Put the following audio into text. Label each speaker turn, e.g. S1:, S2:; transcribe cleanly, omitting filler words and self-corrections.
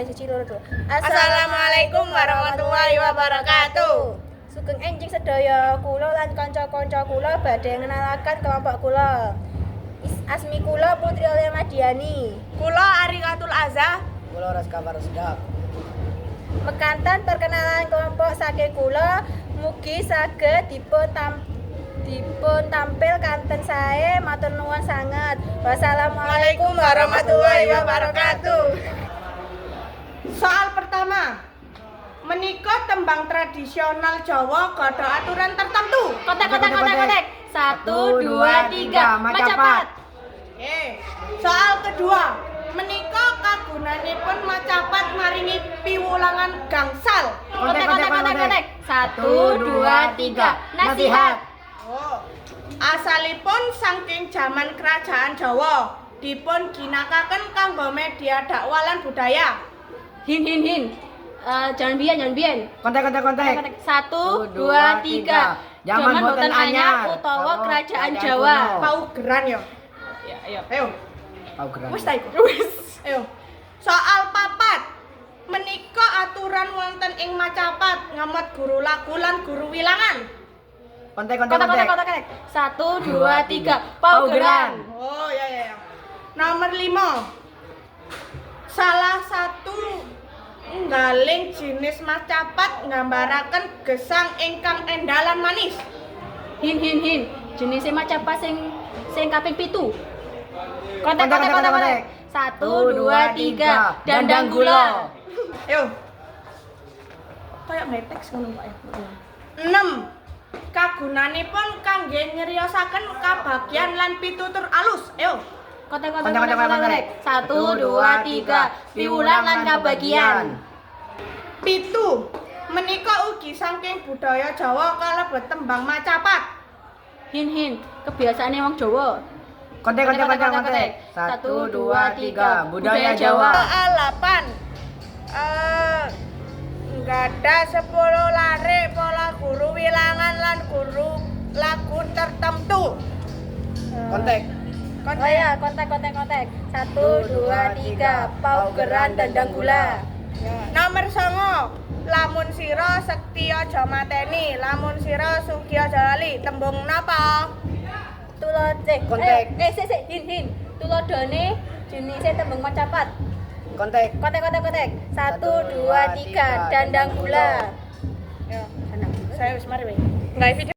S1: siji loro tuh.
S2: Assalamualaikum warahmatullahi wabarakatuh.
S1: Sugeng enjing sedaya kula lan kanca-kanca kula badhe ngenalaken kelompok kula. Asmi kula Putri Aulia Madiani.
S2: Kula Arikatul Azza.
S3: Kula Raska Warasdak.
S1: Mekanten perkenalan kelompok saking kula mugi saged dipun tampil kanten sae, matur nuwun sanget. Wassalamualaikum warahmatullahi wabarakatuh.
S2: Soal pertama. Menika tembang tradisional Jawa gadha aturan tertentu.
S1: Kotek. 1 2 3 Macapat.
S2: Soal kedua. Menika kagunanipun macapat maringi piwulangan gangsal.
S1: Kotek. 1 2 3 Nasihat.
S2: Asalipun saking jaman kerajaan Jawa dipun ginakaken kanggo media dakwah lan budaya.
S1: Hin. Jangan biyen.
S3: Kontek.
S1: 1 2 3 Jaman boten anyar utawa kerajaan Jawa.
S2: Paugeran ya. Ayo.
S3: Paugeran.
S2: Wis ta iku? Wis. Ayo. Soal papat. Menika aturan wonten ing macapat ngemot guru lagu lan guru wilangan.
S3: Kontek.
S1: 1 2 3 Paugeran.
S2: Oh ya. Nomor 5. Salah satu nggaling jinis macapat nggambaraken gesang ingkang endalan manis.
S1: Hin. Jenise macapat sing kaping 7. Kontek. 1 2 3 Dandang gula.
S2: Ayo. Kayak meteks ngono Pak ya. 6. Kagunanipun kangge nyriyosaken kabagyan lan pitutur alus. Ayo.
S1: Kontek. 1 2 3 Piwulang lan kabagyan.
S2: 7. Menika ugi saking budaya Jawa kalebet tembang macapat.
S1: Hin. Kebiasaane wong Jawa.
S3: Kontek.
S1: 1 2 3 Budaya Jawa.
S2: Soal 8. Nggada 10 lare pola guru wilangan lan guru lagu tertentu.
S3: Kontek.
S1: Oh ya, kontek. 1 2 3 Paugeran Dandang gula.
S2: Nomor 9. Lamun sira sekti aja mateni, lamun sira sugi aja lali. Tembung napa?
S3: Kontek.
S1: Hin. Tulodane jenise tembung macapat.
S3: Kontek.
S1: 1 2 3 Dandang gula.
S2: Saya wis mari wae. Nggak video.